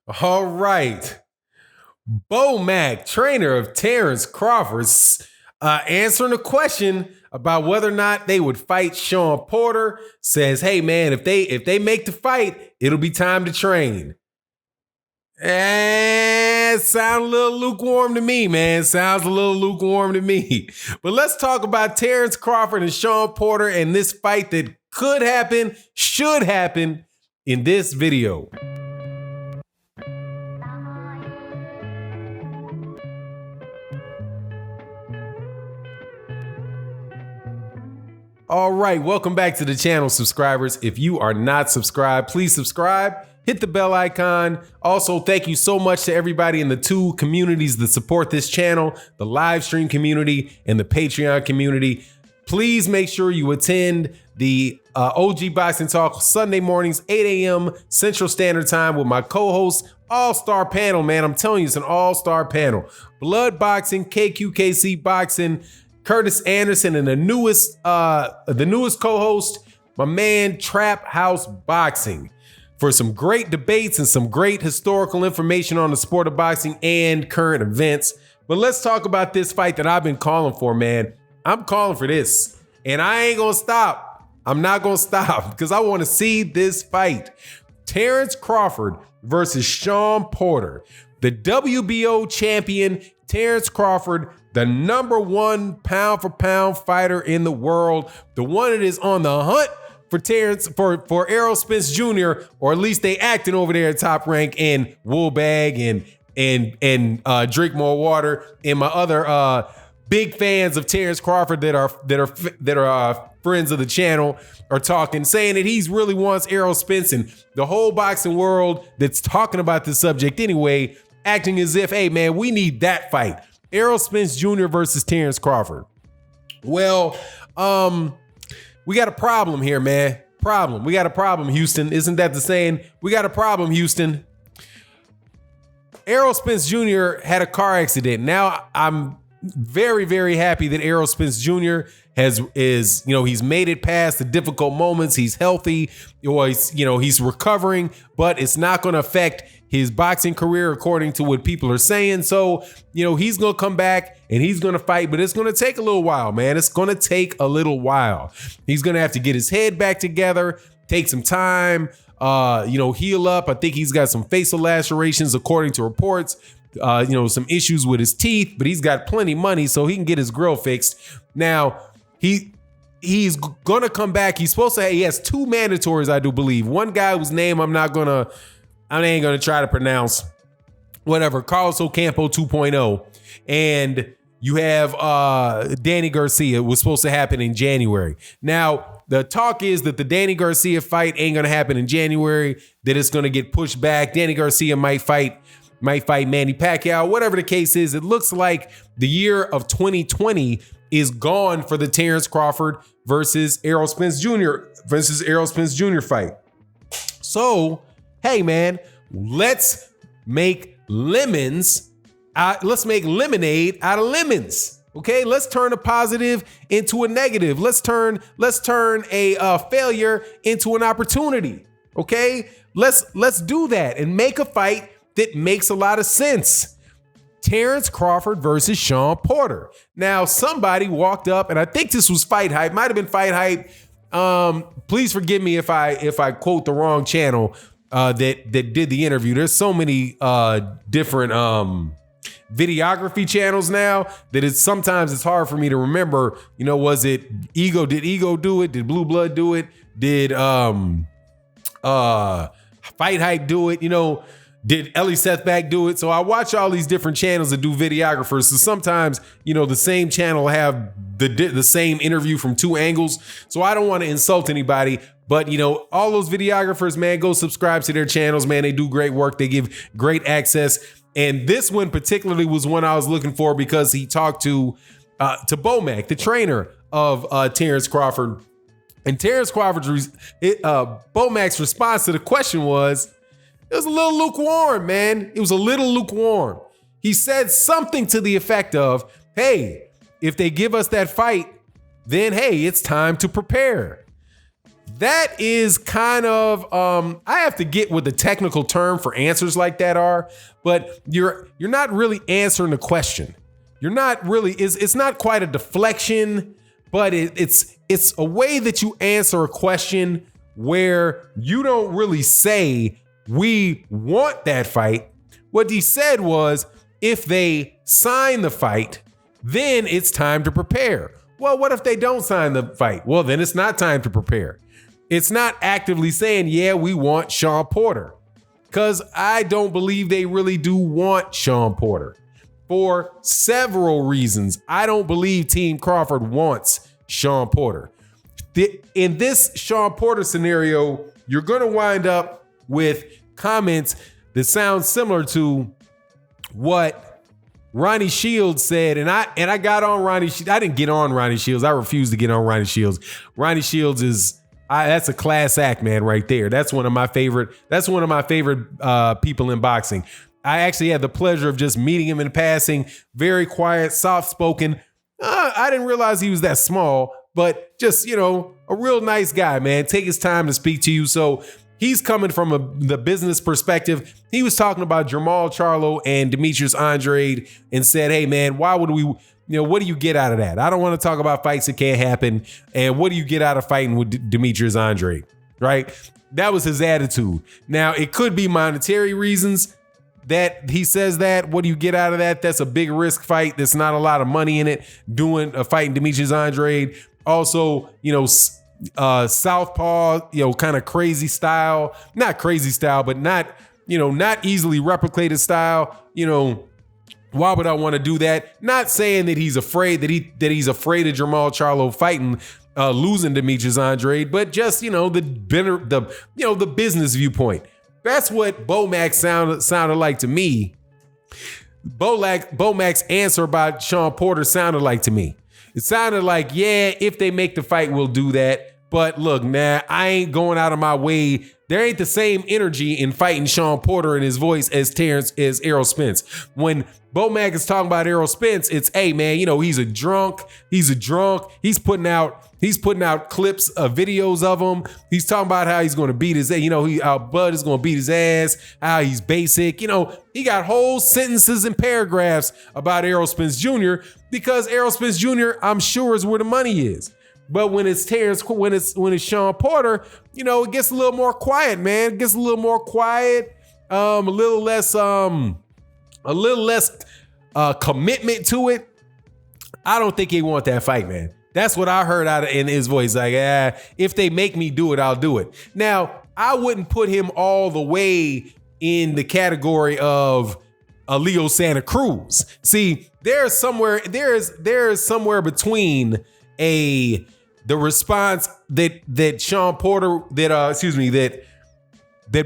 All right. Bo Mack, trainer of Terence Crawford, answering a question about whether or not they would fight Shawn Porter, says, hey, man, if they make the fight, it'll be time to train. Sounds a little lukewarm to me, man. Sounds a little lukewarm to me. But let's talk about Terence Crawford and Shawn Porter and this fight that could happen, should happen in this video. All right, welcome back to the channel, subscribers. If you are not subscribed, please subscribe, hit the bell icon. Also, thank you so much to everybody in the two communities that support this channel, the live stream community and the Patreon community. Please make sure you attend the OG Boxing Talk Sunday mornings, 8 a.m. Central Standard Time with my co-host, all-star panel, man. I'm telling you, it's an all-star panel. Blood Boxing, KQKC Boxing, Curtis Anderson, and the newest co-host, my man Trap House Boxing, for some great debates and some great historical information on the sport of boxing and current events. But let's talk about this fight that I've been calling for, man. I'm calling for this, and I ain't gonna stop. I'm not gonna stop because I want to see this fight. Terence Crawford versus Shawn Porter. The WBO champion, Terence Crawford, the #1 pound for pound fighter in the world, the one that is on the hunt for Errol Spence Jr., or at least they acting over there at Top Rank and Woolbag and Drink More Water, and my other big fans of Terence Crawford that are friends of the channel are talking, saying that he's really wants Errol Spence, and the whole boxing world that's talking about this subject anyway, acting as if, hey man, we need that fight. Errol Spence Jr. versus Terence Crawford. Well, we got a problem here, man. We got a problem, Houston. Isn't that the saying? We got a problem, Houston. Errol Spence Jr. had a car accident. Now I'm very, very happy that Errol Spence Jr. he's made it past the difficult moments. He's healthy, or he's recovering, but it's not going to affect his boxing career according to what people are saying. So, he's going to come back and he's going to fight, but it's going to take a little while, man. It's going to take a little while. He's going to have to get his head back together, take some time, heal up. I think he's got some facial lacerations according to reports. Some issues with his teeth, but he's got plenty of money so he can get his grill fixed. Now, he's gonna come back. He's supposed to. He has 2 mandatories, I do believe. One guy whose name I ain't gonna try to pronounce. Whatever, Carlos Ocampo 2.0, and you have Danny Garcia was supposed to happen in January. Now, the talk is that the Danny Garcia fight ain't gonna happen in January. That it's gonna get pushed back. Danny Garcia might fight Manny Pacquiao, whatever the case is. It looks like the year of 2020 is gone for the Terence Crawford versus Errol Spence Jr. Fight. So, hey man, let's make lemonade out of lemons. Okay, let's turn a positive into a negative. Let's turn a failure into an opportunity. Okay, let's do that and make a fight that makes a lot of sense. Terence Crawford versus Shawn Porter. Now, somebody walked up, and I think this was Fight Hype, might have been Fight Hype. Please forgive me if I quote the wrong channel that did the interview. There's so many different videography channels now that sometimes it's hard for me to remember. Was it Ego? Did Ego do it? Did Blue Blood do it? Did Fight Hype do it? Did Ellie Sethback do it? So I watch all these different channels that do videographers. So sometimes, the same channel will have the same interview from 2 angles. So I don't want to insult anybody, but all those videographers, man, go subscribe to their channels, man. They do great work. They give great access. And this one particularly was one I was looking for because he talked to Bo Mack, the trainer of Terence Crawford. And Terence Crawford's, Bo Mack's response to the question was, it was a little lukewarm, man. It was a little lukewarm. He said something to the effect of, hey, if they give us that fight, then hey, it's time to prepare. That is kind of I have to get what the technical term for answers like that are, but you're not really answering the question. You're not really, it's not quite a deflection, but it's a way that you answer a question where you don't really say we want that fight. What he said was, if they sign the fight, then it's time to prepare. Well, what if they don't sign the fight? Well, then it's not time to prepare. It's not actively saying, yeah, we want Shawn Porter, because I don't believe they really do want Shawn Porter for several reasons. I don't believe Team Crawford wants Shawn Porter. In this Shawn Porter scenario, you're going to wind up with comments that sound similar to what Ronnie Shields said, and I got on Ronnie. I didn't get on Ronnie Shields. I refuse to get on Ronnie Shields. Ronnie Shields is that's a class act, man, right there. That's one of my favorite. That's one of my favorite people in boxing. I actually had the pleasure of just meeting him in passing. Very quiet, soft spoken. I didn't realize he was that small, but just, you know, a real nice guy, man. Take his time to speak to you. So he's coming from the business perspective. He was talking about Jermall Charlo and Demetrius Andrade and said, hey, man, why would we, what do you get out of that? I don't want to talk about fights that can't happen. And what do you get out of fighting with Demetrius Andrade, right? That was his attitude. Now, it could be monetary reasons that he says that. What do you get out of that? That's a big risk fight. There's not a lot of money in it, doing a fight in Demetrius Andrade. Also, southpaw, kind of crazy style, not crazy style, but not easily replicated style. Why would I want to do that? Not saying that he's afraid that he's afraid of Jermall Charlo fighting, losing Demetrius Andrade, but just the business viewpoint. That's what Bomac sounded like to me. Bomac's answer about Shawn Porter sounded like to me. It sounded like, yeah, if they make the fight, we'll do that. But look, I ain't going out of my way. There ain't the same energy in fighting Shawn Porter in his voice as Errol Spence. When Bomac is talking about Errol Spence, it's, hey man, he's a drunk. He's putting out clips of videos of him. He's talking about how he's going to beat his, how Bud is going to beat his ass, how he's basic. He got whole sentences and paragraphs about Errol Spence Jr. because Errol Spence Jr., I'm sure, is where the money is. But when it's Terence, when it's Shawn Porter, it gets a little more quiet, man. It gets a little more quiet, a little less commitment to it. I don't think he want that fight, man. That's what I heard in his voice. Like, if they make me do it, I'll do it. Now, I wouldn't put him all the way in the category of a Leo Santa Cruz. See, there's somewhere between the response that Shawn Porter that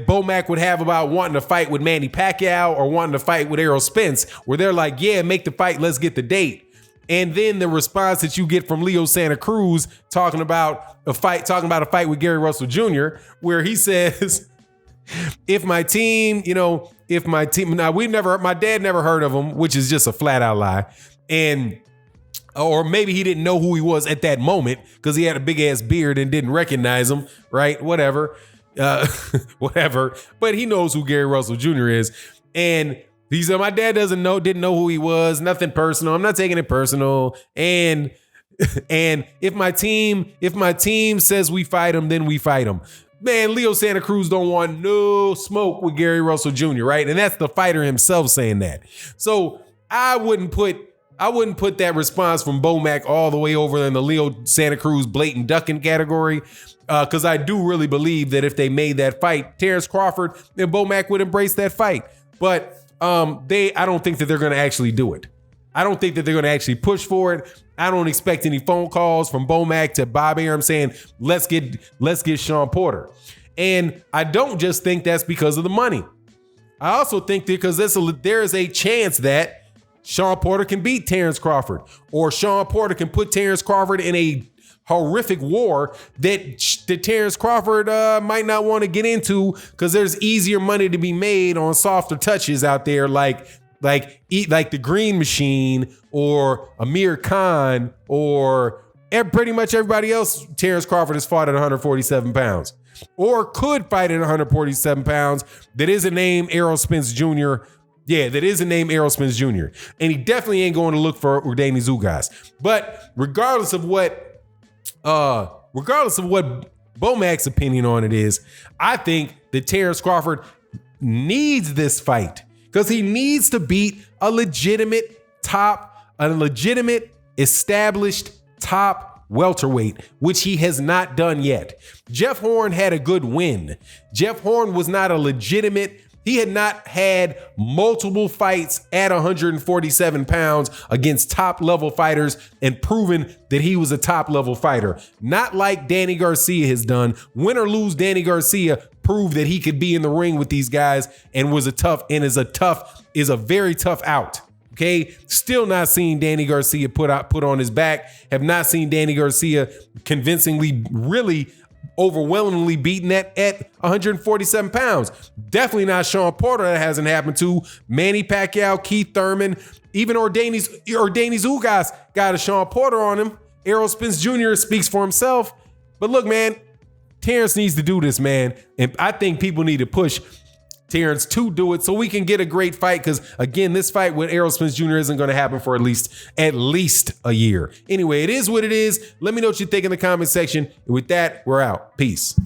Bomac would have about wanting to fight with Manny Pacquiao or wanting to fight with Errol Spence, where they're like, yeah, make the fight, let's get the date. And then the response that you get from Leo Santa Cruz talking about a fight with Gary Russell Jr., where he says, if my team, now my dad never heard of him, which is just a flat out lie. Or maybe he didn't know who he was at that moment because he had a big ass beard and didn't recognize him, right? Whatever. But he knows who Gary Russell Jr. is. And he said, my dad didn't know who he was. Nothing personal. I'm not taking it personal. And if my team says we fight him, then we fight him. Man, Leo Santa Cruz don't want no smoke with Gary Russell Jr., right? And that's the fighter himself saying that. So I wouldn't put that response from Bomac all the way over in the Leo Santa Cruz blatant ducking category, because I do really believe that if they made that fight, Terence Crawford and Bomac would embrace that fight. But I don't think that they're going to actually do it. I don't think that they're going to actually push for it. I don't expect any phone calls from Bomac to Bob Arum saying, let's get Shawn Porter. And I don't just think that's because of the money. I also think that because there is a chance that Shawn Porter can beat Terence Crawford, or Shawn Porter can put Terence Crawford in a horrific war that Terence Crawford might not want to get into because there's easier money to be made on softer touches out there, like the Green Machine or Amir Khan or pretty much everybody else, Terence Crawford has fought at 147 pounds or could fight at 147 pounds. That is a name, Errol Spence Jr. Yeah, that is a name, Errol Spence Jr. And he definitely ain't going to look for Urdanis Ugas. But regardless of what Bomac's opinion on it is, I think that Terence Crawford needs this fight because he needs to beat a legitimate established top welterweight, which he has not done yet. Jeff Horn had a good win. Jeff Horn was not a legitimate. He had not had multiple fights at 147 pounds against top level fighters and proven that he was a top level fighter. Not like Danny Garcia has done. Win or lose, Danny Garcia proved that he could be in the ring with these guys and is a very tough out. Okay, still not seeing Danny Garcia put on his back. Have not seen Danny Garcia convincingly, really overwhelmingly beaten at 147 pounds. Definitely not Shawn Porter. That hasn't happened to. Manny Pacquiao, Keith Thurman, even Urdanis Ugas got a Shawn Porter on him. Errol Spence Jr. speaks for himself. But look, man, Terence needs to do this, man. And I think people need to push Terence to do it so we can get a great fight. Because again, this fight with Errol Spence Jr. isn't going to happen for at least a year. Anyway, it is what it is. Let me know what you think in the comment section. And with that, we're out. Peace.